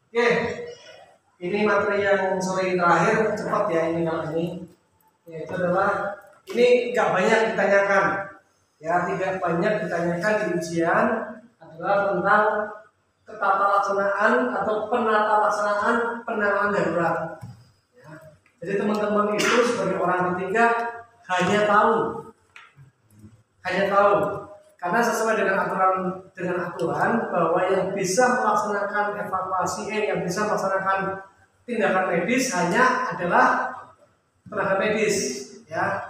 Oke, ini materi yang sore terakhir, cepat ya ini kalau ini. Yaitu adalah ini nggak banyak ditanyakan, ya tidak banyak ditanyakan di ujian adalah tentang ketata laksanaan atau penata laksanaan penanganan darurat. Ya. Jadi teman-teman itu sebagai orang ketiga hanya tahu, karena sesuai dengan aturan bahwa yang bisa melaksanakan evakuasi, yang bisa melaksanakan tindakan medis hanya adalah tenaga medis, ya.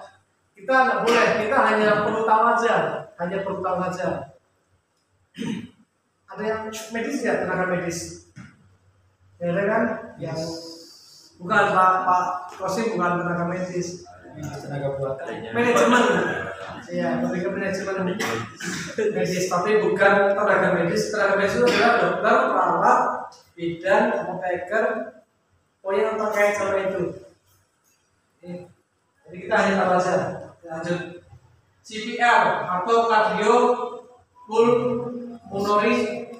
Kita nggak boleh, kita hanya perlu tahu aja, Ada yang medis ya, tenaga medis, ya kan? Yang bukan Pak Kosim, bukan tenaga medis, tenaga buatan, manajemen. Ya, lebih ke manajemen medis, tapi bukan tenaga medis. Tenaga medis itu adalah dokter, perawat, bidan, apoteker, pokoknya yang terkait sama itu. Jadi kita hanya tahu aja. Lanjut. CPR atau cardiopulmonary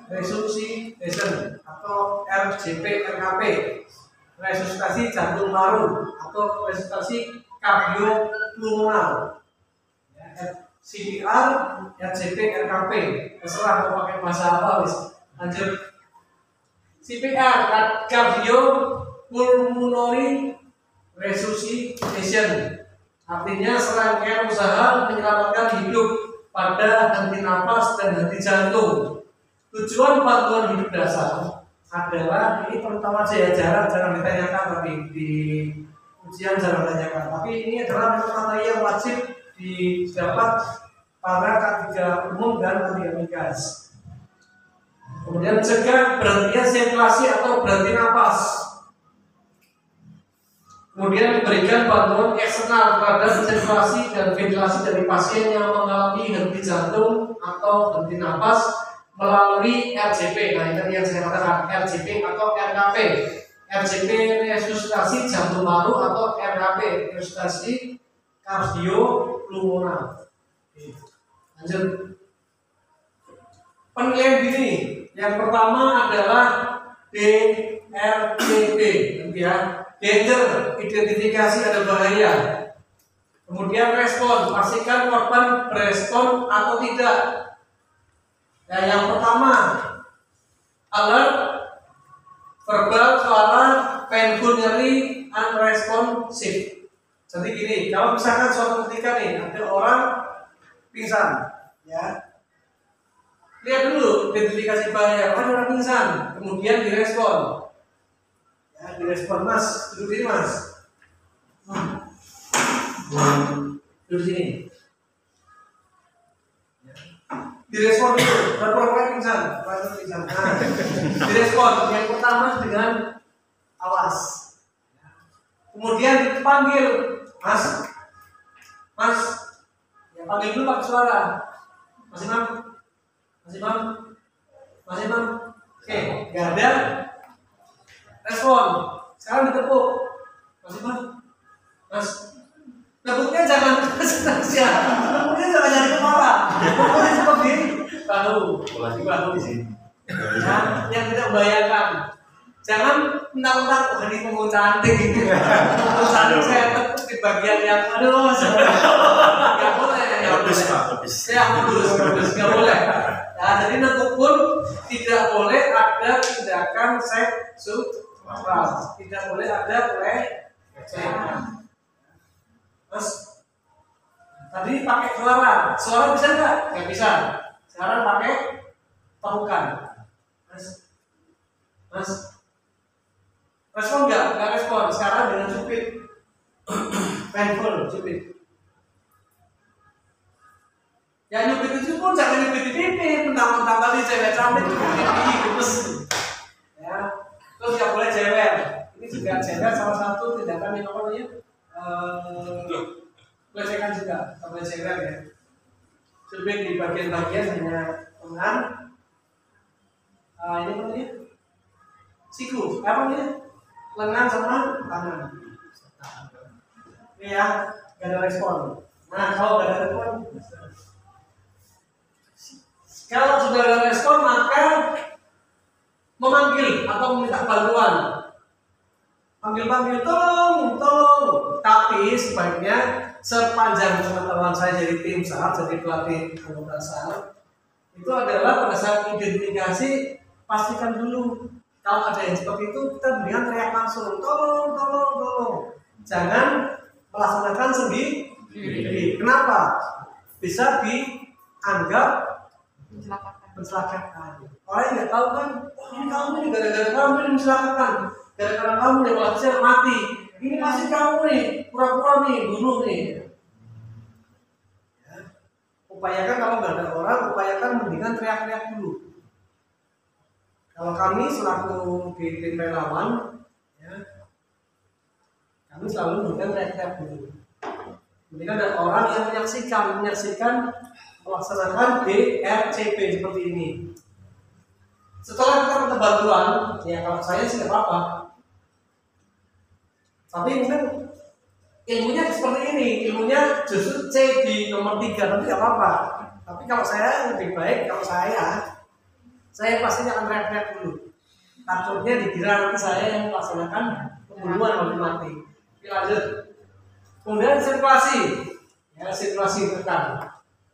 resuscitation atau RJP RKP, resusitasi jantung paru atau resusitasi kardiopulmonar. CPR, RJP, RKP, terserah mau pakai bahasa apa, wis. Lanjut. CPR, cardiopulmonary resuscitation, artinya serangkaian usaha menyelamatkan hidup pada henti napas dan henti jantung. Tujuan bantuan hidup dasar adalah, ini terutama aja ya, jarang ditanyakan tadi di ujian, jarang ditanyakan. Tapi ini adalah materi yang wajib didapat para K3 umum dan K3 migas. Kemudian cegah berhentinya sirkulasi atau berhenti napas. Kemudian berikan bantuan eksternal terhadap sirkulasi dan ventilasi dari pasien yang mengalami henti jantung atau henti napas melalui RJP. Nah, ini yang saya katakan, RJP atau RKP. RJP resusitasi jantung paru atau RKP resusitasi kardiopulmonar. Lanjut. Penilaian dini. Yang pertama adalah DRTB, ya. Danger, identifikasi ada bahaya. Kemudian respon, pastikan korban berespon atau tidak. Ya, yang pertama, alert, verbal, suara, painful, nyeri, unresponsive. Jadi gini, kalau misalkan suatu ketika nih ada orang pingsan, ya, lihat dulu identifikasi bahaya, ada orang pingsan, kemudian direspon. Ya, direspon, Mas, duduk sini, Mas. Duduk sini. Ya. Direspon dulu, berapa pingsan? Nah, direspon. Yang pertama dengan awas. Kemudian dipanggil, Mas, ya, panggil dulu pakai suara. Mas Imam, oke, nggak ada respon. Sekarang ditepuk, Mas, tepuknya jangan saja, tepuknya jangan dari kepala, tepuknya seperti bahu di sini. Ya, yang tidak membahayakan. Jangan mentang-mentang ini punggung cantik gitu. Cantik saya tepuk di bagian yang aduh, nggak boleh. Habis, nggak boleh. Nah, jadi nepuk pun tidak boleh ada tindakan seksual, tidak boleh ada pelecehan. Terus tadi pakai suara bisa nggak? Nggak bisa. Sekarang pakai pelukan. Mas, respon nggak respon. Sekarang dengan cupid, painful cupid. Ya nyubit itu pun jangan nyubit di pipi, mentang-mentang tadi cewek cantik nyubit di pipi, gemes. Ya, terus nggak boleh jewer. Ini juga jewer salah satu tindakan yang namanya pelecehan juga, tak boleh jewer ya. Cubit di bagian-bagian hanya lengan. Ini namanya siku, apa namanya? Lengan sama tangan. Ini ya, nggak ada respon. Nah, kalau nggak ada respon, kalau sudah ada respon, maka memanggil atau meminta bantuan, panggil-panggil tolong, tolong. Tapi sebaiknya sepanjang pengetahuan saya jadi tim SAR, jadi pelatih anggota SAR, itu adalah pada saat identifikasi pastikan dulu. Kalau ada yang seperti itu kita berikan teriak langsung, tolong, tolong, tolong. Jangan melaksanakan sendiri. Kenapa? Bisa dianggap mencelakakan. Orang nggak tahu kan, oh, ini kamu nih gara-gara kamu ini mencelakakan, gara-gara kamu nih malah mati. Ini pasti kamu nih, pura-pura nih, bunuh nih. Ya. Upayakan kalau nggak ada orang, upayakan mendingan teriak-teriak dulu. Kalau kami selaku di tim relawan, ya, kami selalu memberikan teriak-teriak dulu. Mendingan ada orang yang menyaksikan melaksanakan DRCP seperti ini. Setelah kita minta bantuan, ya kalau saya sih nggak apa-apa. Tapi mungkin ilmunya seperti ini, ilmunya justru C di nomor 3, tapi nggak apa-apa. Tapi kalau saya lebih baik, kalau saya pastinya akan teriak-teriak dulu. Takutnya dikira nanti saya yang melaksanakan pembunuhan oleh mati. Oke, lanjut. Kemudian sirkulasi, ya sirkulasi tekan.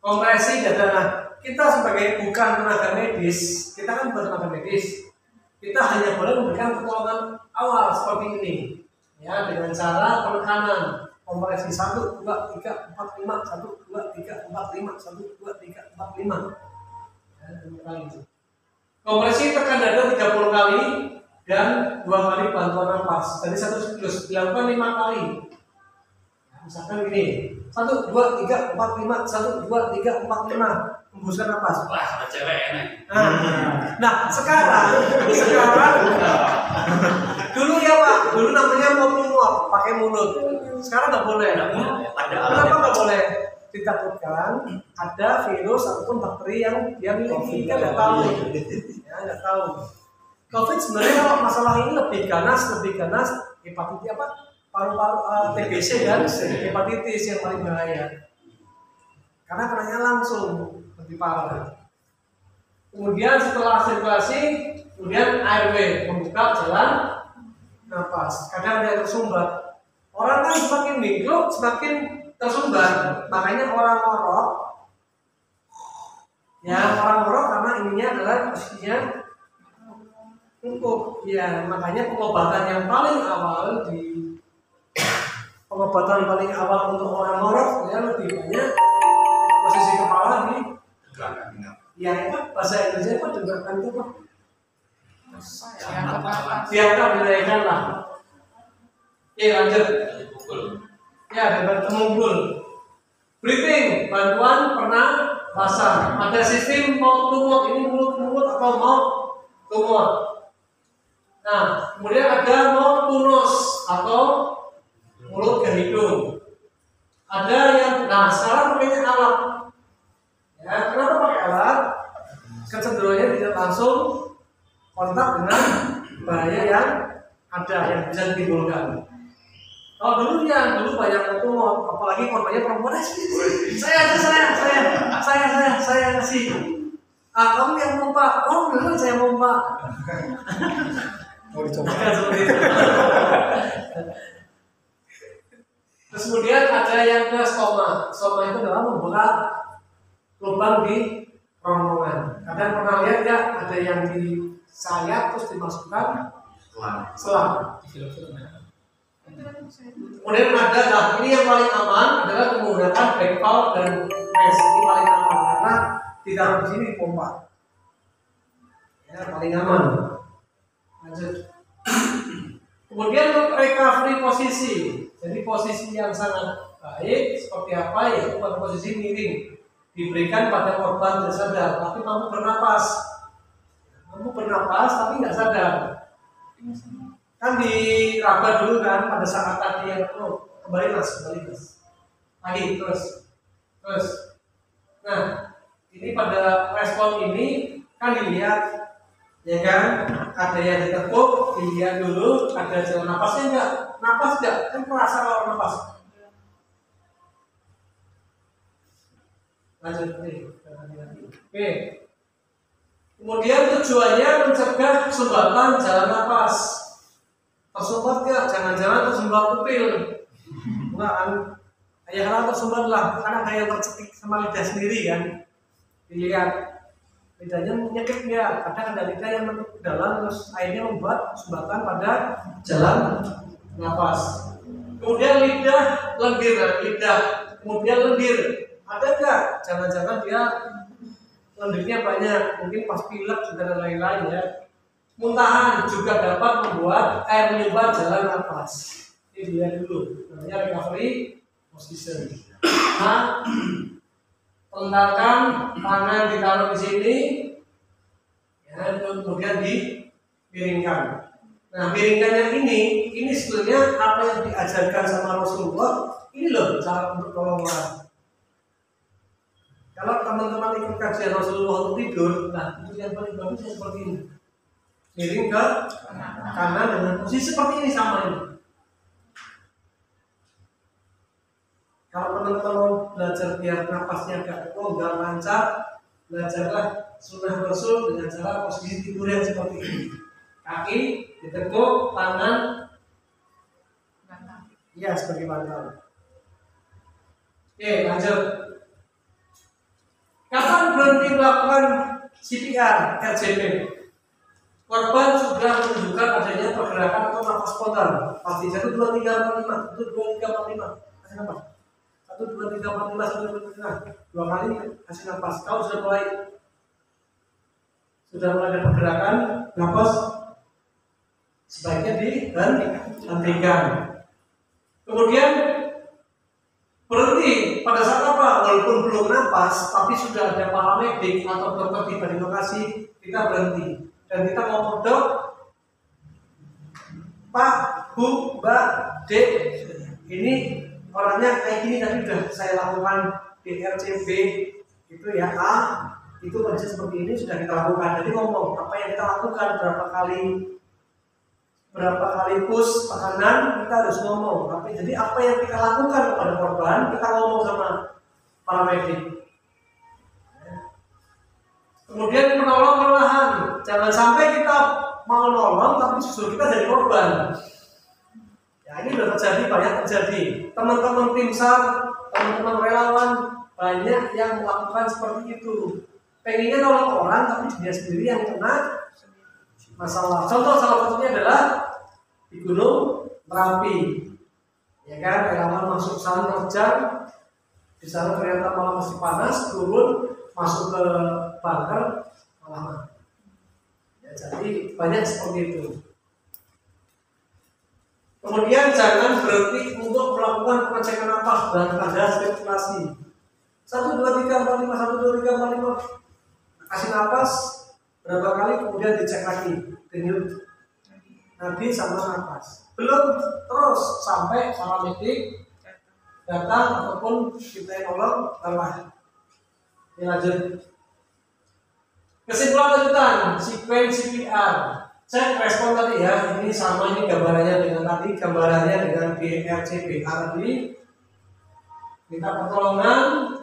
Kompresi dada. Nah, kita sebagai bukan tenaga medis, kita kan bukan tenaga medis. Kita hanya boleh memberikan pertolongan awal seperti ini, ya dengan cara penekanan. Kompresi 1, 2, 3, 4, 5, 1, 2, 3, 4, 5, 1, 2, 3, 4, 5. Ya, 5 kali. Kompresi tekan dada 30 kali dan 2 kali bantuan nafas. Jadi 1 siklus dilakukan 5 kali. Nah, misalkan gini, 1, 2, 3, 4, 5, 1, 2, 3, 4, 5. Hembuskan nafas. Wah, ada cewek enak. Nah, sekarang dulu ya Pak, dulu namanya mau pakai mulut. Sekarang nggak boleh. Kenapa nggak boleh? Ditakutkan ada virus ataupun bakteri yang dia miliki, kita nggak tahu. Ya, nggak tahu. COVID sebenarnya kalau masalah ini lebih ganas hepatitis apa? Paru-paru TBC dan hepatitis yang paling bahaya. Karena kenanya langsung lebih parah. Kemudian setelah sirkulasi, kemudian airway membuka jalan nafas. Kadang dia tersumbat. Orang kan semakin minggu semakin tersumbat. Makanya orang ngorok, ya orang ngorok karena ininya adalah posisinya cukup. Ya makanya pengobatan yang paling awal untuk orang ngorok ya lebih banyak posisi kepala di ya itu bahasa Indonesia apa dengarkan itu apa? Diangkat dinaikkan lah. Oke lanjut. Ya ada temumbul. Breathing bantuan pernafasan. Ada sistem mouth to mouth, ini mulut atau mouth to mouth. Nah kemudian ada mouth to nose atau mulut ke hidung. Ada yang sekarang pakainya alat. Ya, kenapa pakai alat? Kecenderungannya tidak langsung kontak dengan bahaya yang ada yang bisa ditimbulkan. Kalau dulu banyak ngomong, apalagi korbannya perempuan. Saya sih. Kamu yang mompa, benar saya mompa. Mau dicoba. Terus kemudian ada yang ke stoma. Stoma itu adalah membuka lubang di ronggongan. Kadang pernah lihat ya, ada yang di sayap terus dimasukkan selang. Kemudian ada, ini yang paling aman adalah menggunakan backpack dan mesh. Ini paling aman karena ditaruh di sini pompa. Ya, paling aman. Lanjut. Kemudian untuk recovery posisi. Jadi posisi yang sangat baik seperti apa ya? Pada posisi miring. Diberikan pada korban tidak sadar, tapi mampu bernapas. Tapi nggak sadar. Kan diraba dulu kan pada saat tadi yang kembali mas. Lagi terus. Nah, ini pada respon ini kan dilihat, ya kan? Ada yang ditekuk, dilihat dulu, ada jalan napasnya enggak? Napas enggak? Kan terasa kalau napas. Lanjut nih. Oke. Kemudian tujuannya mencegah sumbatan jalan napas. Tersumbat ya, jangan-jangan tersumbat pupil. Enggak kan? Ya karena tersumbat lah, karena kayak tercetik sama lidah sendiri kan. Dilihat lidahnya menyekit ya, kadang ada lidah yang menutup ke dalam terus akhirnya membuat sumbatan pada jalan napas. Kemudian lidah lendir, kemudian lendir. Ada nggak? Jangan-jangan dia lendirnya banyak, mungkin pas pilek juga dan lain-lain ya. Muntahan juga dapat membuat air menyumbat jalan napas. Ini dia dulu, namanya recovery position. Nah, telentangkan tangan ditaruh di sini, ya, kemudian dimiringkan. Nah, miringkannya ini sebenarnya apa yang diajarkan sama Rasulullah. Ini loh cara untuk tolong orang. Kalau teman-teman ikut kajian Rasulullah untuk tidur, nah itu yang paling bagus yang seperti ini. Miring ke kanan dengan posisi seperti ini sama ini. Kalau teman-teman mau belajar biar napasnya agak longgar lancar, belajarlah sunnah Rasul dengan cara posisi tidur yang seperti ini. Kaki ditekuk, tangan ya sebagai bantal. Oke, lanjut. Kapan berhenti melakukan CPR, RCP? Korban sudah menunjukkan adanya pergerakan atau nafas spontan. Pasti 1, 2, 3, 4, 5. 1, 2, 3, 4, 5. Kasih nafas. 1, 2, 3, 4, 5. 1, 2, 3, 4, 5. 2 kali kasih nafas. Kau sudah mulai ada pergerakan nafas, sebaiknya dihentikan. Kemudian berhenti pada saat apa? Walaupun belum nafas, tapi sudah ada paramedik atau dokter tiba di lokasi, kita berhenti dan kita ngomong, dok, Pak, Bu, Mbak, Dek, ini orangnya kayak gini tadi sudah saya lakukan DRCB itu ya A, itu kondisi seperti ini sudah kita lakukan. Jadi ngomong apa yang kita lakukan, berapa kali push tekanan, kita harus ngomong. Tapi jadi apa yang kita lakukan kepada korban, kita ngomong sama paramedik. Kemudian menolong perlahan, jangan sampai kita mau nolong tapi justru kita jadi korban. Ya ini sudah terjadi, banyak terjadi. Teman-teman tim SAR, teman-teman relawan banyak yang melakukan seperti itu. Pengennya nolong orang tapi dia sendiri yang kena masalah. Contoh salah satunya adalah di Gunung Merapi, ya kan, relawan masuk sana terjang, di sana ternyata malah masih panas, turun masuk ke bunker malah mati. Ya, jadi banyak seperti itu. Kemudian jangan berhenti untuk melakukan pengecekan nafas dan pada sirkulasi. 1, 2, 3, 4, 5, 1, 2, 3, 4, 5. Kasih nafas berapa kali, kemudian dicek lagi denyut nadi sama nafas. Belum, terus sampai paramedik datang ataupun kita yang nolong lelah. Ini lanjut. Kesimpulan lanjutan, sequence CPR. Cek respon tadi ya, ini sama, ini gambarannya dengan tadi, gambarannya dengan DRCPA tadi. Minta pertolongan,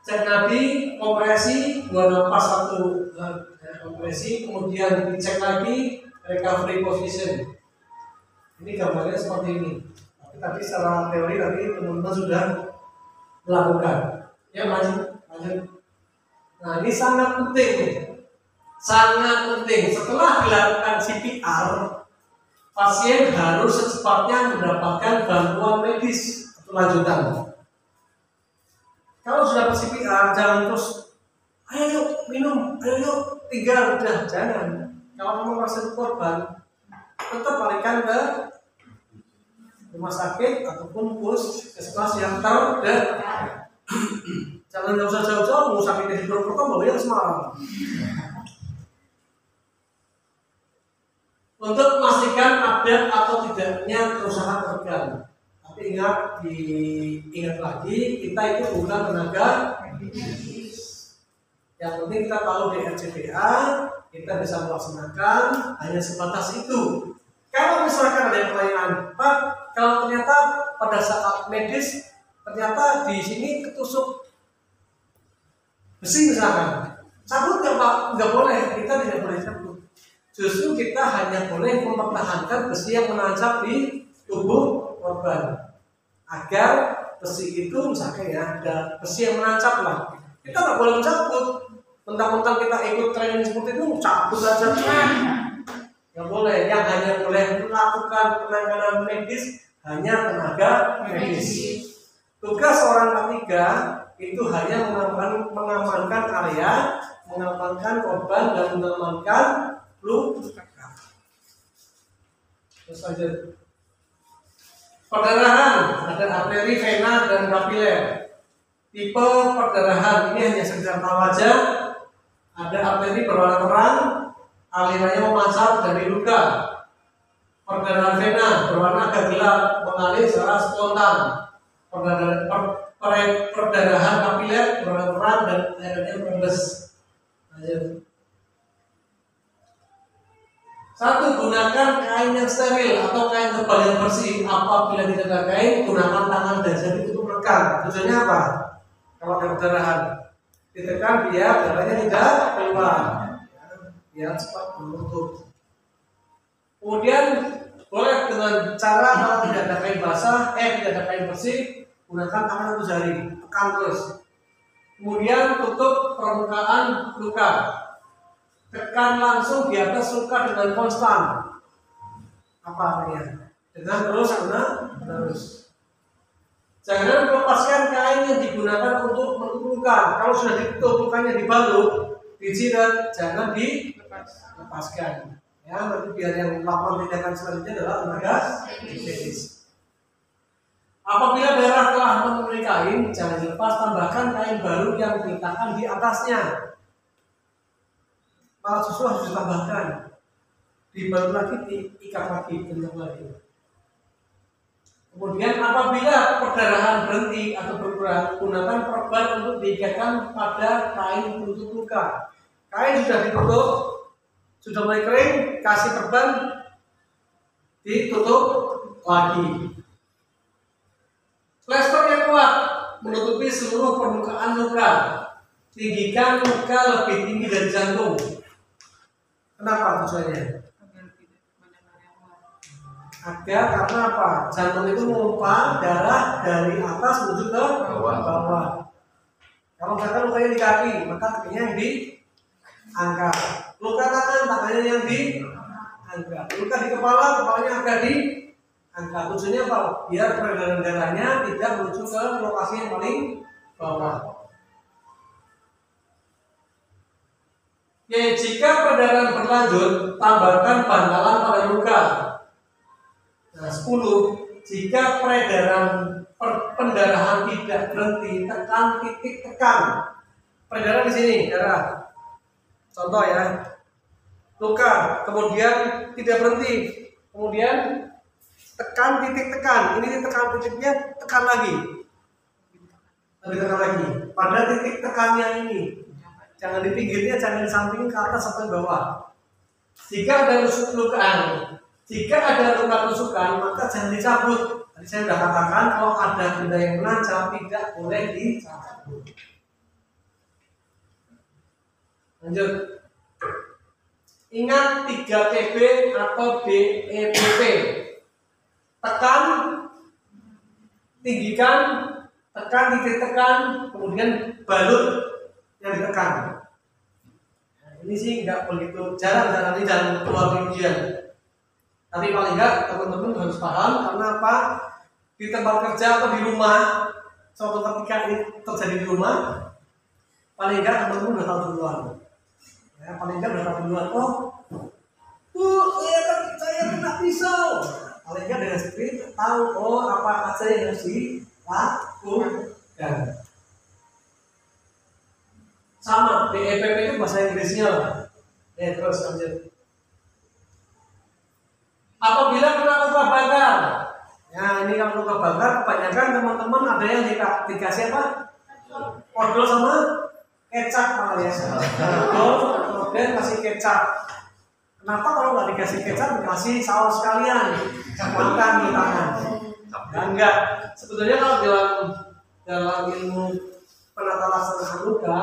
cek nadi, kompresi, 2 nafas 1 kompresi, kemudian dicek lagi recovery position. Ini gambarnya seperti ini. Tapi tadi secara teori tadi teman-teman sudah melakukan. Ya lanjut. Nah ini sangat penting. Setelah dilakukan CPR, pasien harus secepatnya mendapatkan bantuan medis atau lanjutan. Kalau sudah CPR, jangan terus ayo yuk minum, ayo yuk tinggal, udah jangan. Kalau memang merasa korban, tetap balikan ke rumah sakit ataupun puskesmas yang terdekat. Jangan usah jauh-jauh, mau sakitnya di Purwokerto, bawa ke Semarang. Untuk memastikan update atau tidaknya kerusakan organ. Tapi ingat lagi, kita itu bukan tenaga medis. Yang penting kita tahu DRCPA, kita bisa melaksanakan, hanya sebatas itu. Kalau misalkan ada pertanyaan, Pak, kalau ternyata pada saat medis ternyata di sini ketusuk besi misalkan, Cabut nggak boleh, kita tidak boleh cabut. Justru kita hanya boleh mempertahankan besi yang menancap di tubuh korban, agar besi itu misalkan ya ada besi yang menancap lah. Kita nggak boleh mencabut. Mentang-mentang kita ikut training seperti itu, cabut aja. Nggak boleh. Yang hanya boleh melakukan penanganan medis hanya tenaga medis. Tugas seorang K3 itu hanya mengamankan area, mengamankan korban dan mengamankan luka. Terus lanjut. Perdarahan ada arteri, vena dan kapiler. Tipe perdarahan ini hanya sekedar tahu aja. Ada arteri berwarna terang, alirannya memancar dari luka. Perdarahan vena berwarna agak gelap, mengalir secara spontan. Perdarahan kapiler berwarna terang dan airnya merembes. Lanjut. 1. Gunakan kain yang steril atau kain tebal yang bersih. Apabila tidak ada kain, gunakan tangan dan jari untuk menekan. Tujuannya apa? Kalau ada perdarahan, ditekan biar darahnya tidak keluar, biar cepat menutup. Kemudian boleh dengan cara kalau tidak ada kain basah, tidak ada kain bersih, gunakan tangan atau jari, tekan terus. Kemudian tutup permukaan luka. Tekan langsung di atas luka dengan konstan. Apa artinya? Dengan terus. Jangan melepaskan kain yang digunakan untuk menutup luka. Kalau sudah ditutup lukanya dibalut, dijilat, jangan dilepaskan. Ya, nanti biar yang melakukan tindakan selanjutnya adalah tenaga medis. Apabila darah telah memenuhi kain, jangan dilepas, tambahkan kain baru yang diletakkan di atasnya. Malah justru harus ditambahkan, dibalut lagi, diikat lagi, bentuk lagi. Kemudian apabila perdarahan berhenti atau berkurang, gunakan perban untuk diikatkan pada kain penutup luka. Kain sudah ditutup, sudah mulai kering, kasih perban, ditutup lagi. Plester yang kuat menutupi seluruh permukaan luka. Tinggikan luka lebih tinggi dari jantung. Kenapa tujuannya? Agar karena apa? Jantung itu memompa darah dari atas menuju ke bawah. Kalau misalkan lukanya di kaki, maka kakinya yang diangkat. Luka tangan, tangannya yang diangkat. Luka di kepala, kepalanya agak diangkat. Tujuannya apa? Biar peredaran darahnya tidak menuju ke lokasi yang paling bawah. Ya, jika peredaran berlanjut, tambahkan bantalan pada luka. Nah, 10. Jika pendarahan tidak berhenti, tekan titik tekan. Peredaran di sini, darah. Contoh ya, luka, kemudian tidak berhenti, kemudian tekan titik tekan. Ini tekan titiknya, tekan lagi, lebih tekan lagi. Pada titik tekannya ini. Jangan di pinggirnya, jangan di samping, ke atas sampai bawah. Jika ada luka tusukan, maka jangan dicabut. Tadi saya sudah katakan kalau ada benda yang menancap tidak boleh dicabut. Lanjut. Ingat 3TB atau DEBP. Tekan, tinggikan, tekan, titik tekan, kemudian balut yang ditekan. Nah, ini sih nggak begitu jarang keluar ujian. Tapi paling nggak teman-teman harus paham, karena apa? Di tempat kerja atau di rumah, suatu ketika ini terjadi di rumah, paling nggak teman-teman udah tahu duluan. Ya, paling nggak udah tahu duluan. Saya kena pisau. Paling nggak dengan seperti itu tahu apa aja yang harus dilakukan. Sama, DEPP itu bahasa Inggrisnya lah. Terus lanjut. Apabila kena luka bakar, ya ini kalau luka bakar, kebanyakan teman-teman ada yang dikasih apa? Odol sama kecap malah ya. Odol, kemudian kasih kecap. Kenapa kalau nggak dikasih kecap, dikasih saus sekalian, makan di tangan? Enggak. Sebetulnya kalau dalam ilmu penata laksanaan luka,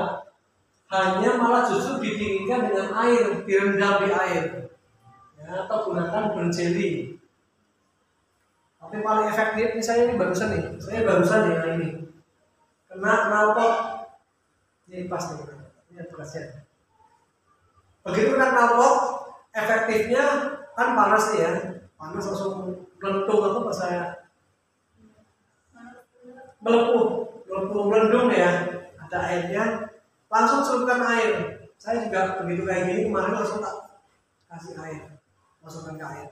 hanya malah justru didinginkan dengan air, direndam di air, ya, atau gunakan berjeli. Tapi paling efektif misalnya ini barusan nih, saya barusan nih ini kena knalpot, ini pas nih, ini tugasnya. Begitu kena knalpot, efektifnya kan panas nih ya, panas langsung melentung atau pas saya melendung ya, ada airnya, langsung celupkan air. Saya juga begitu kayak gini kemarin langsung tak kasih air, masukkan ke air.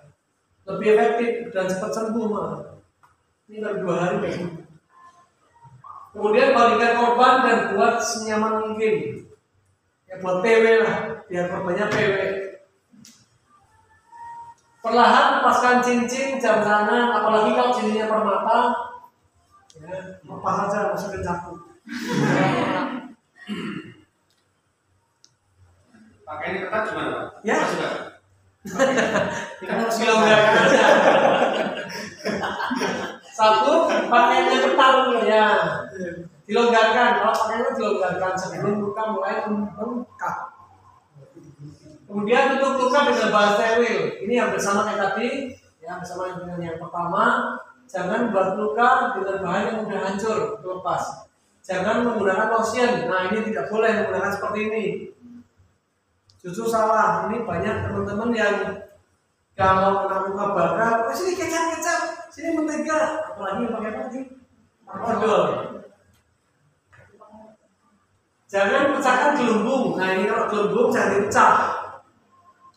Lebih efektif dan cepat sembuh malah. Ini baru 2 hari ya. Kemudian balikkan korban dan buat senyaman mungkin. Ya buat PW lah, biar korbannya PW. Perlahan lepaskan cincin jam tangan, apalagi kalau cincinnya permata, ya, lepas aja masukin saku. Pakai ini ketat gimana Pak? Ya. Kita harus dilonggarkan aja. Satu, pakainya ketat ya. Dilonggarkan, kalau pakainya dilonggarkan sebelum luka mulai membengkak. Kemudian tutup luka dengan bahan steril. Ini yang bersama kayak tadi, ya bersama dengan yang pertama. Jangan buat luka dengan bahan yang mudah hancur, lepas. Jangan menggunakan lotion. Nah ini tidak boleh menggunakan seperti ini. Justru salah. Ini banyak teman-teman yang kalau kena luka bakar, oh, sini kecap, sini mentega, apalagi yang pakai apa sih? Odol. Jangan pecahkan gelembung. Nah ini kalau gelembung jangan dipecah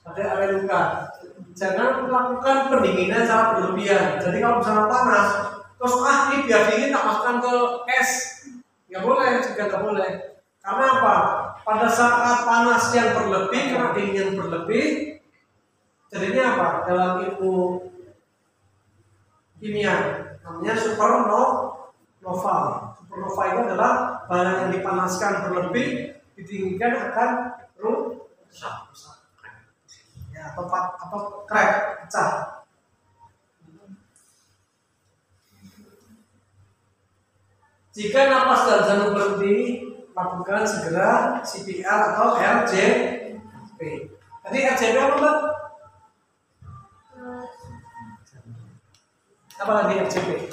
pada area luka. Jangan melakukan pendinginan secara berlebihan. Jadi kalau misalnya panas, terus ini biar dingin tak masukkan ke es, nggak boleh, juga nggak boleh. Karena apa? Pada saat panas yang berlebih, karena dingin yang berlebih, jadinya apa? Dalam ilmu kimia namanya supernova. Supernova itu adalah barang yang dipanaskan berlebih, didinginkan akan rusak. Ya, atau crack, pecah. Jika napas dan jantung berhenti, lakukan segera CPR atau RJP. Tadi RJP apa Mbak? Apa lagi RJP?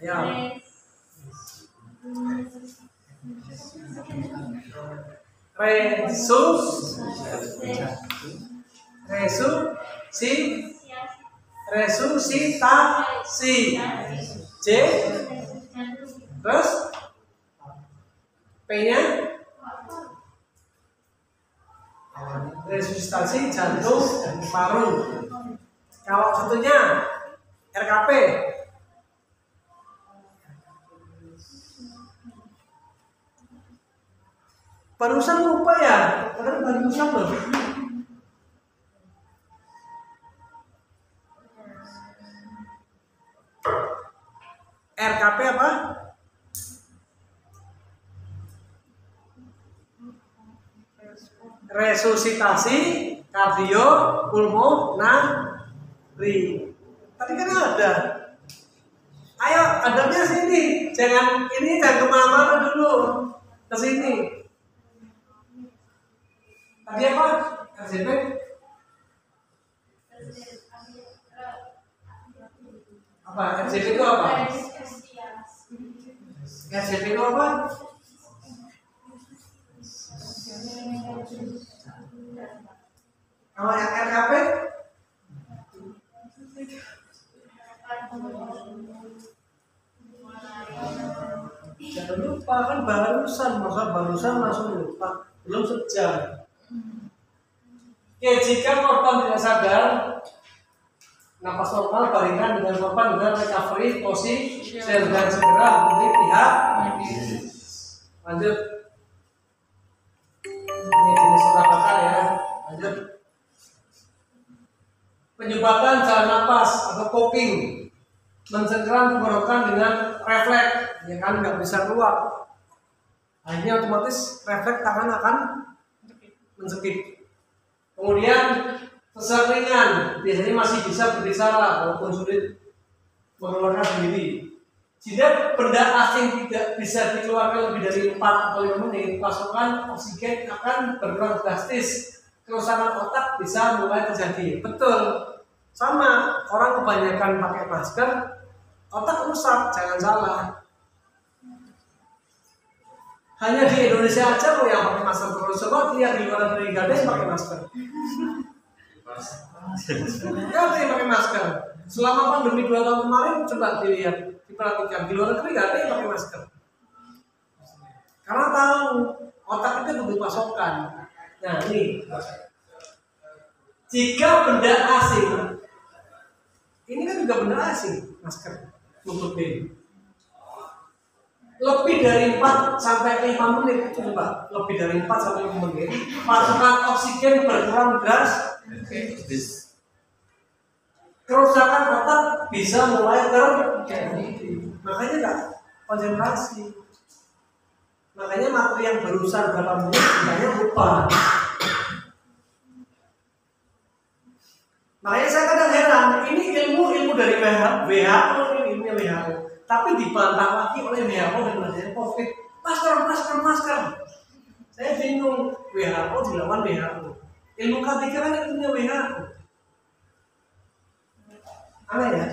Ya. Resusitasi. J. Terus P-nya resusitasi jantung dan paru. Kalau satunya RKP. Barusan lupa ya, padahal barusan loh. RKP apa? Resusitasi kardiopulmonari. Tadi kan ada. Ayo, adabnya sini. Jangan kemana-mana dulu. Ke sini. Tadi apa? RJP? Apa? RJP itu apa? RJP itu apa? Kalau yang RKP? Jangan lupa kan barusan langsung lupa, belum sejam. Oke, jika korban tidak sadar, napas normal baringkan dengan korban dengan recovery posisi dan segera hubungi pihak medis. Lanjut. Ini jenis luka bakar ya. Lanjut. Penyebatan jalan napas atau coughing, mencengkeram tenggorokan dengan refleks, ya kan nggak bisa keluar. Akhirnya otomatis refleks tangan akan mencekik. Kemudian sesak ringan, biasanya masih bisa berbicara walaupun sulit mengeluarkan sendiri. Jika benda asing tidak bisa dikeluarkan lebih dari 4 atau 5 menit, pasokan oksigen akan berkurang drastis. Kerusakan otak bisa mulai terjadi. Betul. Sama, orang kebanyakan pakai masker, otak rusak, jangan salah. Hanya di Indonesia aja kok yang pakai masker terus. Coba lihat di luar negeri gak ada yang pakai masker. Gak ada yang pakai masker. Selama pandemi 2 tahun kemarin coba dilihat, diperhatikan di luar negeri gak ada yang pakai masker. Karena tahu otak itu butuh pasokan. Nah ini, jika benda asing, ini kan juga benda asing, masker untuk ini. Lebih dari 4 sampai 5 menit, coba lebih dari 4 sampai 5 menit, pasokan oksigen berkurang drastis. Kerusakan otak bisa mulai terjadi. Makanya nggak konsentrasi. Makanya materi yang barusan berapa menit sebenarnya lupa. Makanya saya kadang heran, ini ilmu dari WHO, ini ilmunya WHO, tapi dibantah lagi oleh WHO dan adanya COVID. Masker. Saya bingung, WHO dilawan WHO. Ilmu K3 kan ilmunya WHO. Aneh ya?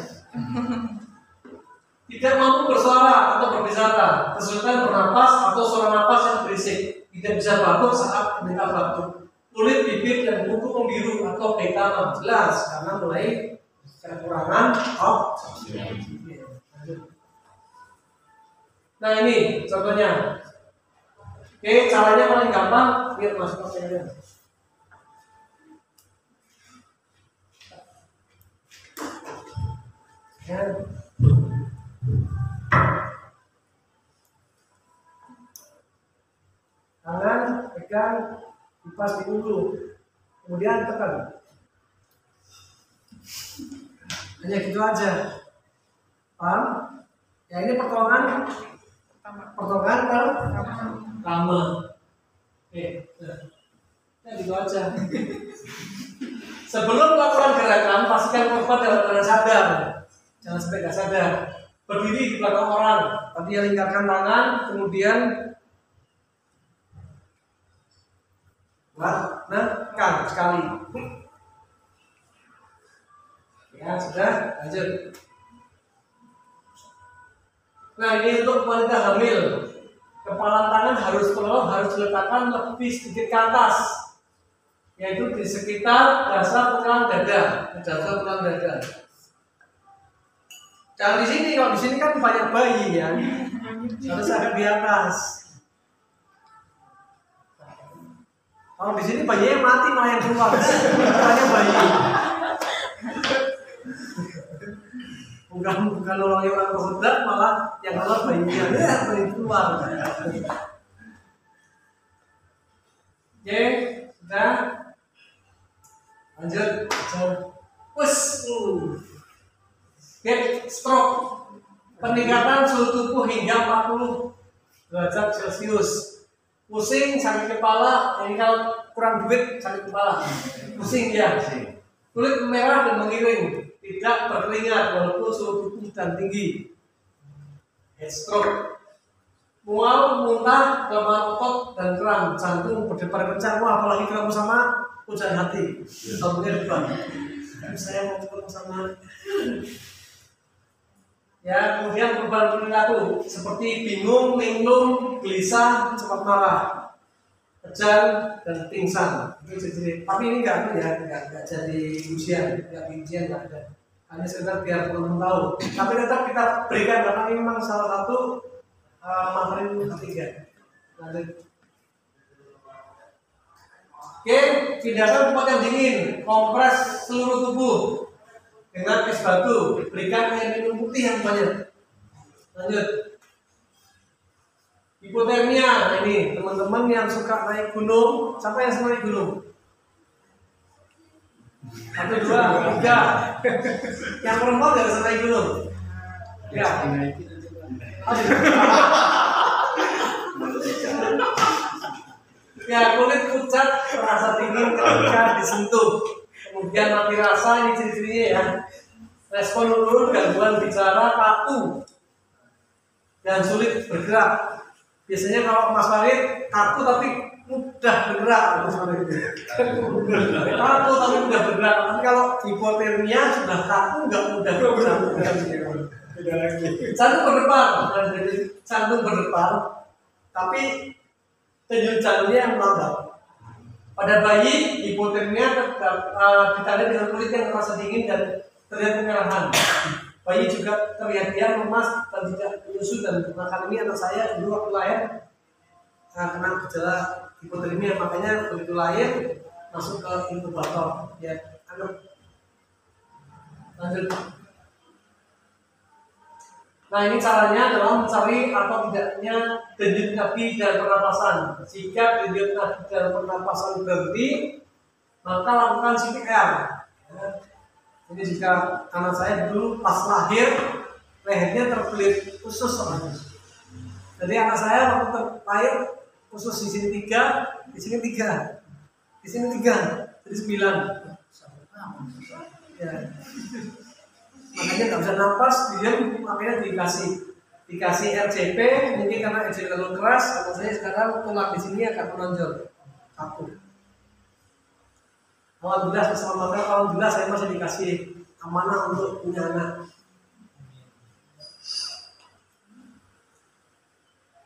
Tidak mampu bersuara atau berbicara, kesulitan bernapas atau suara napas yang berisik, tidak bisa batuk saat mereka batuk, kulit bibir dan kuku membiru atau beta jelas karena mulai kekurangan oksigen. Nah ini contohnya. Oke, caranya paling gampang, lihat masuk oksigen. Ya. Tangan pegang kipas di ulu, kemudian tekan. Hanya gitu aja. Paham? Ya ini pertolongan pertama. Oke, ya gitu aja. Sebelum melakukan gerakan, pastikan korban dalam keadaan sadar. Jangan sampai nggak sadar. Berdiri di belakang orang, tadi lingkarkan tangan, kemudian tekan sekali. Ya sudah, lanjut. Nah ini untuk wanita hamil, kepala tangan harus diletakkan lebih sedikit ke atas, yaitu di sekitar dasar tulang dada. Jangan di sini, kalau di sini kan banyak bayi ya, harus agak di atas. Kalau di sini bayinya yang mati malah yang keluar, banyak bayi. Bukan nolongi orang tersedak, malah yang keluar bayinya, bayi keluar. Oke, sudah. Lanjut. Stroke, peningkatan suhu tubuh hingga 40 derajat Celcius. Pusing, sakit kepala, ini kalau kurang duit sakit kepala. Pusing ya. Kulit merah dan mengiring, tidak berkeringat walaupun suhu tubuh dan tinggi. Heat stroke. Mual, muntah, kelemahan otot dan kram, jantung berdebar kencang. Wah, apalagi ketemu sama hujan hati. Contohnya depan. Saya mau ketemu sama. Ya, kemudian perubahan perilaku seperti bingung, linglung, gelisah, cepat marah, kejang dan pingsan. Itu ciri-ciri. Tapi ini enggak jadi ujian, enggak ada. Hanya sekedar biar teman-teman tahu. Tapi tetap kita berikan karena ini memang salah satu materi ketiga. Lanjut. Oke, pindahkan tempat yang dingin, kompres seluruh tubuh dengan es batu, berikan air minum putih yang banyak. Lanjut. Hipotermia, ini teman-teman yang suka naik gunung, siapa yang suka naik gunung? 1, 2, 3. Yang perempuan nggak bisa naik gunung? Ya. Ya, kulit pucat, terasa dingin ketika disentuh. Kemudian mati rasa, ini ciri-cirinya ya. Respon menurun, gangguan bicara, kaku. dan sulit bergerak. Biasanya kalau Mas Farid kaku tapi mudah bergerak, Mas Farid. Kaku tapi mudah bergerak. Tapi kalau hipotermia sudah kaku nggak mudah bergerak. Jantung berdebar, jantung berdebar, tapi denyut jantungnya yang melambat. Pada bayi hipotermia ditandai dengan kulit yang terasa dingin dan terlihat kemerahan. Bayi juga terlihat dia lemas dan tidak menyusut, dan karena ini anak saya dulu waktu lahir kena gejala hipotermia, makanya begitu lahir masuk ke inkubator. Ya, lanjut. Nah, ini caranya adalah mencari atau tidaknya denyut nadi dan pernapasan. Jika denyut nadi dan pernapasan berhenti, maka lakukan CPR. Jadi jika anak saya dulu pas lahir lehernya terbelit usus, jadi anak saya waktu lahir usus di sini 3, di sini 3, di sini 3, jadi 9. Ya. Makanya nggak bisa nafas, diam, makanya dikasih RCP, mungkin karena RCP terlalu keras, anak saya sekarang tulang di sini akan menonjol, satu. Alhamdulillah keselamatan, alhamdulillah saya masih dikasih amanah untuk punya anak.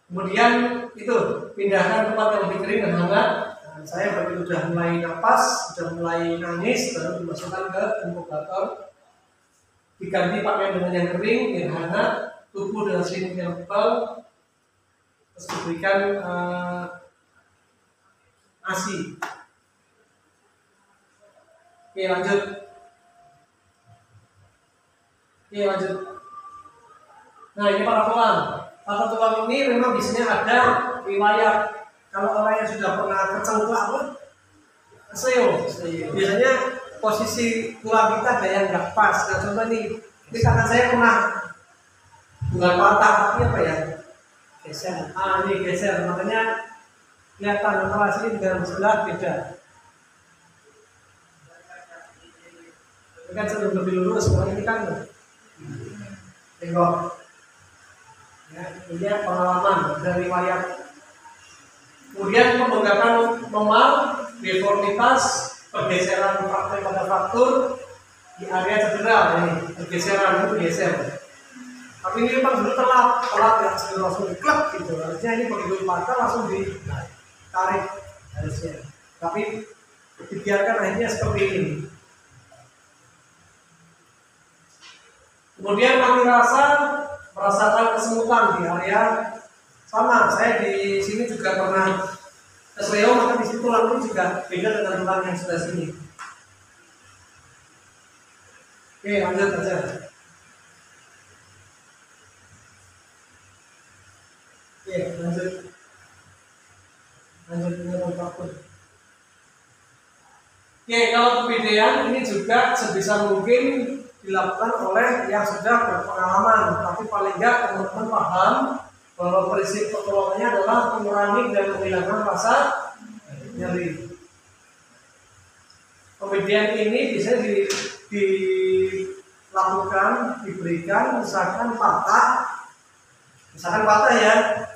Kemudian itu pindahkan tempat yang lebih kering dan hangat. Nah, saya begitu sudah mulai nafas, sudah mulai nangis, baru dimasukkan ke inkubator. Diganti pakaian dengan yang kering, yang hangat, tubuh dengan selimut yang tebal, terus diberikan ASI. Oke, lanjut. Nah, ini patah tulang. Patah tulang ini memang biasanya ada riwayat. Kalau orang yang sudah pernah kecengklak kesleo, biasanya posisi tulang kita ada yang nggak pas. Nah, contoh ini karena saya pernah bukan patah tapi apa ya? Geser. Ini geser. Makanya kelihatan antara sini dengan sebelah beda. Ini kan sebelum lebih lurus, kalau ini kan tengok. Ya, ini pengalaman dari riwayat. Kemudian pembengkakan memar, deformitas, pergeseran fraktur pada fraktur di area cedera, ini pergeseran itu geser. Tapi ini memang dulu telat ya, sebelum langsung diklep gitu. Harusnya ini begitu patah langsung ditarik harusnya. Tapi dibiarkan akhirnya seperti ini. Kemudian mati rasa, merasakan kesemutan di area sama. Saya di sini juga pernah kesleo, maka di situ tulang ini juga beda dengan tulang yang sebelah sini. Oke, lanjut aja. Oke, lanjut dengan apapun. Oke, kalau kepedean ini juga sebisa mungkin dilakukan oleh yang sudah berpengalaman, tapi paling enggak teman-teman paham bahwa prinsip pertolongannya adalah mengurangi dan menghilangkan rasa nyeri. Kemudian ini bisa dilakukan, diberikan misalkan patah ya.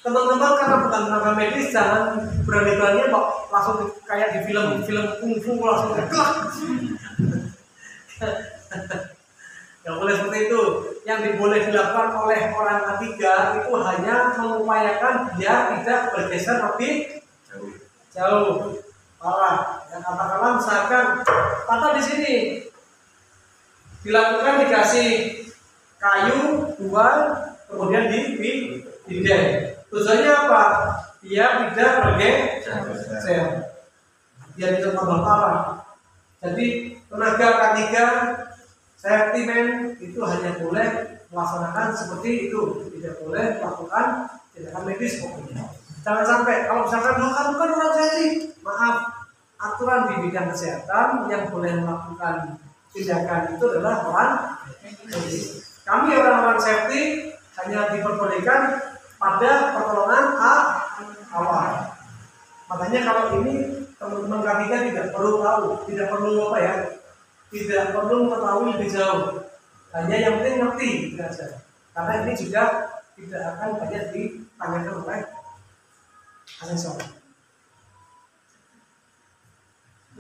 Teman-teman karena bukan tenaga medis, jangan berani-berani langsung kayak di film kungfu langsung gerak. Tidak boleh seperti itu. Yang boleh dilakukan oleh orang ketiga itu hanya mengupayakan dia tidak bergeser lebih jauh. Parah. Yang katakanlah misalkan patah di sini, dilakukan dikasih kayu 2, kemudian dideng. Tujuannya apa? Dia tidak bergeser. Dia tidak tambah parah. Jadi tenaga K3 safety man itu hanya boleh melaksanakan seperti itu, tidak boleh melakukan tindakan medis pokoknya. Jangan sampai kalau misalkan bukan orang safety, maaf, aturan di bidang kesehatan yang boleh melakukan tindakan itu adalah orang medis. Kami orang-orang safety hanya diperbolehkan pada pertolongan awal. Makanya kalau ini teman-teman K3 tidak perlu tahu, tidak perlu tidak perlu mengetahui lebih jauh. Hanya yang penting ngerti saja. Karena ini juga tidak akan banyak ditanyakan oleh asesor.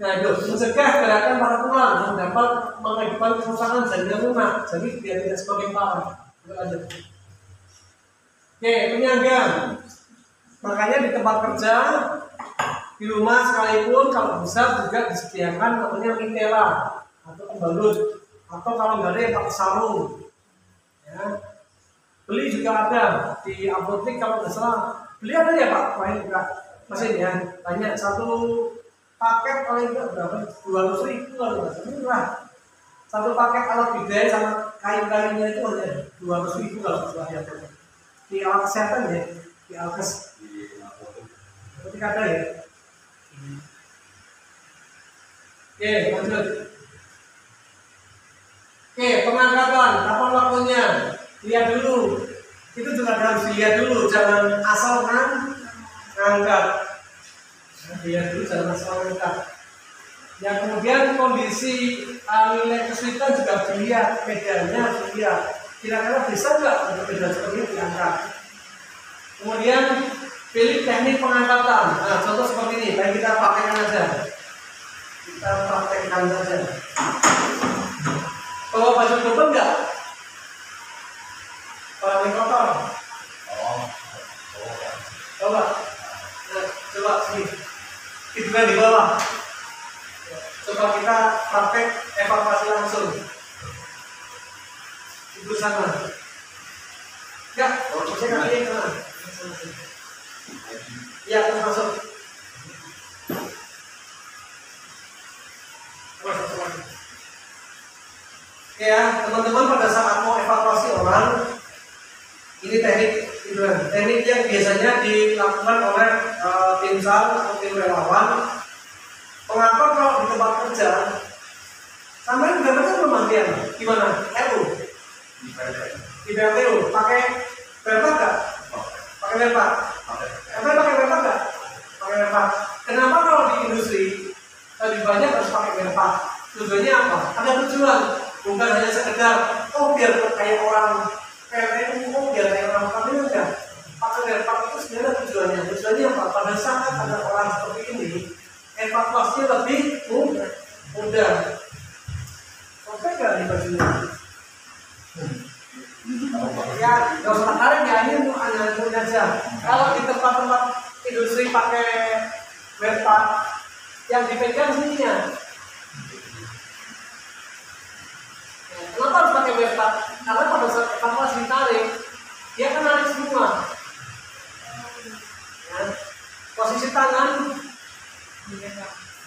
Nah, itu mencegah gerakan para tulang yang dapat mengakibatkan kerusakan jaringan lunak, jadi biar tidak semakin parah. Lanjut. Oke, penyangga. Makanya di tempat kerja, di rumah sekalipun kalau bisa juga disediakan namanya mintela atau pembalut, atau kalau nggak ada yang pakai sarung. Ya. Beli juga ada di apotek kalau nggak salah. Beli ada ya Pak? Paling enggak mesin ya. Tanya satu paket paling enggak berapa? 200.000 kalau nggak salah. Murah. Satu paket alat bidan sama kain-kainnya itu hanya 200.000 kalau nggak salah ya. Di alat kesehatan ya, di alkes. Ketika ada ya. Oke, lanjut. Oke, pengangkatan, kapan waktunya? Lihat dulu. Itu juga harus dilihat dulu, jangan asal ngangkat. Lihat dulu, jangan asal ngangkat. Yang kemudian kondisi nilai kesulitan juga dilihat, medannya dilihat. Kira-kira bisa nggak untuk medan seperti ini diangkat? Kemudian pilih teknik pengangkatan. Nah, contoh seperti ini, baik kita pakaikan aja. Kita praktekkan saja. Bawa baju double enggak? Paling kotor. Coba. Nah, coba sini. Itu kan di bawah. Coba kita praktek evakuasi langsung. Itu sana. Enggak, saya kaki sana. Ya, terus masuk. Ya, teman-teman pada saat mau evakuasi orang, ini teknik yang biasanya dilakukan oleh tim SAR atau tim relawan. Mengapa kalau di tempat kerja, sampai mendapatkan pemandian gimana? RU, di PLTU, pakai berpak nggak? Pakai berpak. Pakai berpak nggak? Pakai berpak. Kenapa kalau di industri lebih banyak harus pakai berpak? Tujuannya apa? Ada tujuan. Bukan hanya sekedar biar kayak orang PLTU, biar kayak orang kami enggak. Pakai berpak itu sebenarnya tujuannya apa? Pada saat ada orang seperti ini, evakuasinya lebih mudah. Oke nggak di bajunya? Ya, nggak usah tertarik ya, ini untuk aneh aja. Kalau di tempat-tempat industri pakai berpak, yang dipegang sininya. Kenapa harus pakai berpak? Karena pada saat evakuasi ditarik, dia kan narik semua. Ya. Posisi tangan,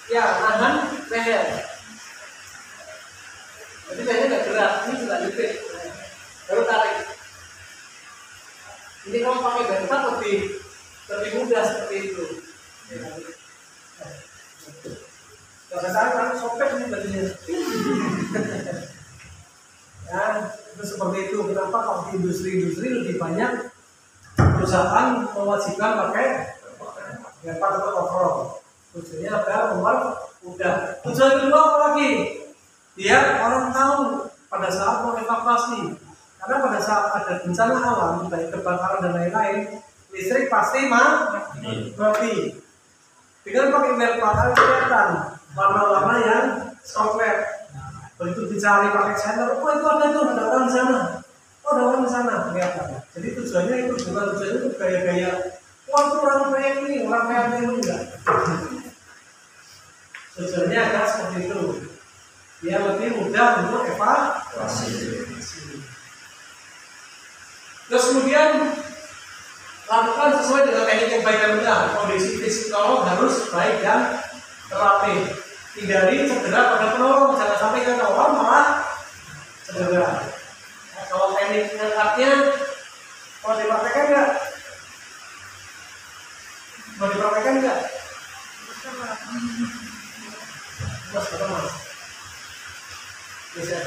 ya nahan leher. Jadi lehernya nggak gerak, ini juga lipit. Baru tarik. Ini kalau pakai berpak lebih mudah seperti itu. Kalau saya kan sobek ini bajunya. Ya, itu seperti itu. Kenapa kalau di industri lebih banyak perusahaan mewajibkan pakai berpak atau overall? Tujuannya adalah udah. Tujuan kedua apa lagi? Biar orang tahu pada saat mau evakuasi. Karena pada saat ada bencana alam, baik kebakaran dan lain-lain, listrik pasti mati. Dengan pakai berpak harus kelihatan warna-warna yang coklat. Begitu dicari pakai senter, itu ada orang di sana. Ada orang di sana, kelihatan. Jadi tujuannya itu bukan tujuannya itu gaya-gaya. Wah, itu orang kaya ini enggak. Tujuannya adalah seperti itu. Dia lebih mudah untuk evakuasi. Terus kemudian lakukan sesuai dengan teknik yang baik dan benar. Kondisi psikolog harus baik dan terapi. Hindari cedera pada penolong, jangan sampai ke orang malah cedera. Nah, kalau teknik ngangkatnya mau dipraktekkan nggak? Mau dipraktekkan nggak? Mas, betul mas. Bisa.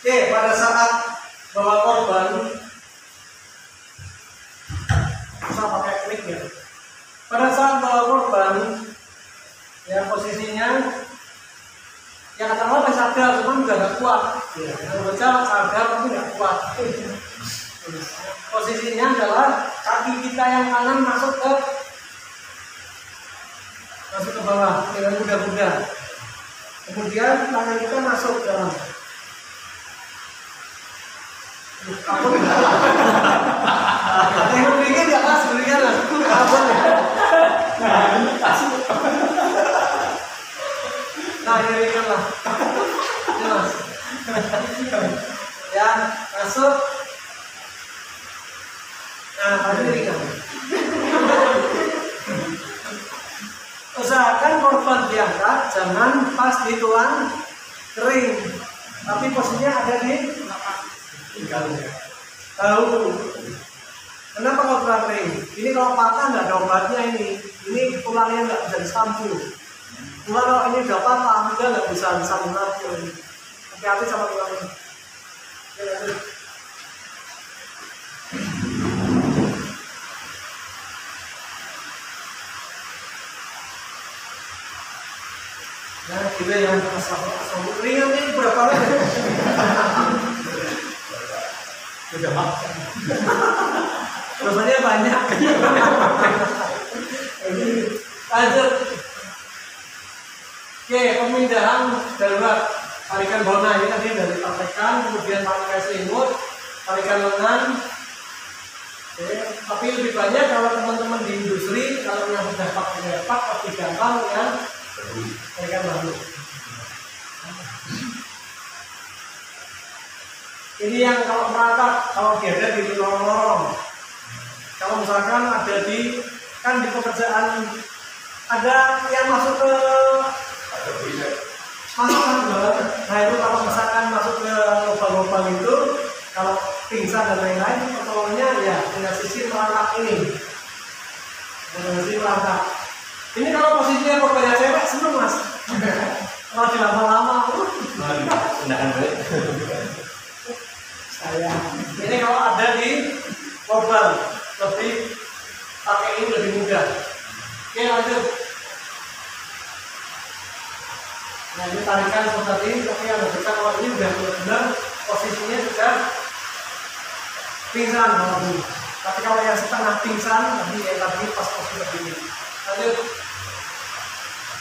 Oke, pada saat bawa korban, bisa pakai mic ya. Pada saat bawa korban, posisinya yang kata Allah masih sadar, cuman juga nggak kuat. Ya, yang baca sadar tapi nggak kuat. Posisinya adalah kaki kita yang kanan masuk ke bawah dengan mudah-mudah. Kemudian tangan kita masuk ke dalam. Aku yang bikin ya mas, berikan lah. Nah, ini berikan lah. Ini mas. Ya, masuk. Nah, tadi berikan. Usahakan korban diangkat, jangan pas di tulang kering, tapi posisinya ada di tahu. Kenapa kalau tulang kering? Ini kalau patah nggak ada obatnya ini tulangnya nggak bisa disambung. Cuma kalau ini udah patah, udah nggak bisa disambung lagi. Hati-hati sama tulang ini. Nah, kita yang asal ringan ini berapa lagi? Sudah makan. Rasanya banyak. Lanjut. Oke, pemindahan darurat. Tarikan bona ini tadi dari praktekan, kemudian pakai selimut, tarikan lengan. Oke, tapi lebih banyak kalau teman-teman di industri, kalau yang sudah pakai pak lebih gampang ya. Tarikan baru. Ini yang kalau merangkak, kalau dia ada di lorong-lorong. Kalau misalkan ada di pekerjaan ada yang masuk ke nah itu kalau misalkan masuk ke lubang-lubang itu, kalau pingsan dan lain-lain, pertolongannya ya dengan sisi merangkak ini. Dengan sisi merangkak. Ini kalau posisinya korbannya cewek seneng mas. Kalau di lama-lama, saya. Ini kalau ada di korban lebih pakai ini lebih mudah. Oke lanjut. Nah ini tarikan seperti ini, tapi yang besar kalau ini sudah benar posisinya sudah pingsan kalau ini. Tapi kalau yang setengah pingsan tadi pas posisi begini. Lanjut.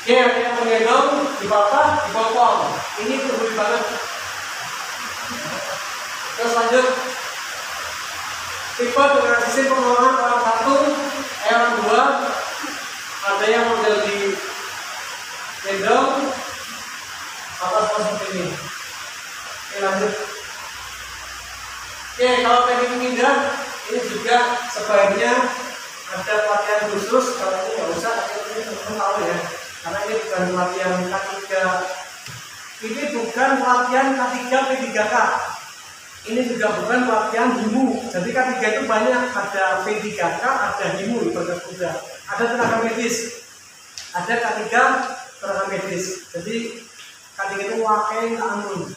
Oke, yang menggendong di bawah dipotong. Ini perlu banget. Terus lanjut. Tipe dengan sistem pengelolaan orang satu, orang dua, ada yang model di gendong atas seperti ini. Oke lanjut. Oke, kalau teknik pindah ini juga sebaiknya ada pelatihan khusus. Kalau ini nggak usah, tapi ini teman-teman tahu ya, karena ini bukan pelatihan K3. Ini bukan pelatihan K3 P3K. Ini juga bukan pelatihan HIMU. Jadi K3 itu banyak, ada P3K, ada HIMU ibadah kuda, ada tenaga medis, ada K3 tenaga medis. Jadi K3 itu wakil amun.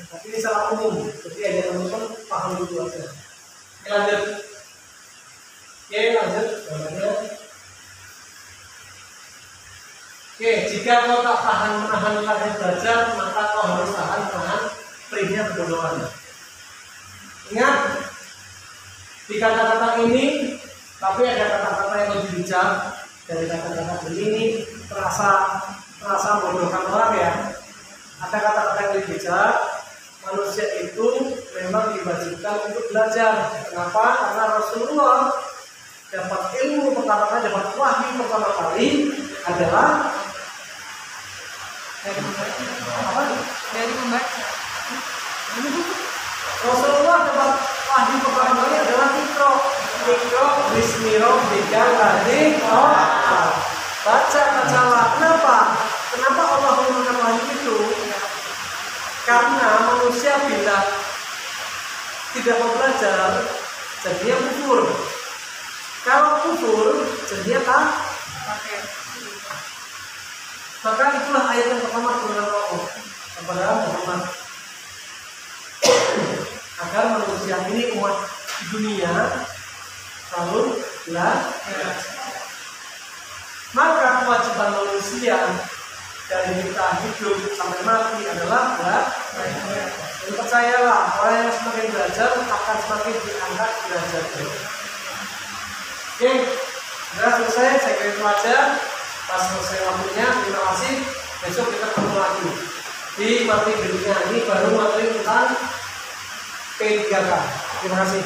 Tapi ini salah umum. Jadi hanya teman-teman paham itu aja. Oke lanjut. Oke lanjut. Oke, jika kau tak tahan menahan latihan belajar, maka kau harus tahan menahan perihnya kebodohan. Ingat, di kata-kata ini, tapi ada kata-kata yang lebih bijak dari kata-kata ini. Terasa membodohkan orang ya. Ada kata-kata yang lebih bijak. Manusia itu memang diwajibkan untuk belajar. Kenapa? Karena Rasulullah dapat ilmu pertama kali, dapat wahyu pertama kali adalah dari membaca. Rasulullah dapat wahyu pertama kali adalah Iqra bismi rabbikal ladzi khalaq. Bacalah. Kenapa Allah menggunakan wahyu itu? Karena manusia bila tidak mau belajar, jadinya kufur. Kalau kufur, jadinya pakai. Maka itulah ayat yang pertama turun Allah kepada Muhammad, agar manusia ini umat di dunia selalu belajar. Maka kewajiban manusia dari kita hidup sampai mati adalah belajar. Percayalah, orang yang semakin belajar akan semakin diangkat derajatnya. Oke, sudah selesai. Saya kira itu aja. Pas selesai waktunya, terima kasih. Besok kita ketemu lagi di materi berikutnya. Ini baru materi tentang P3K. Terima kasih.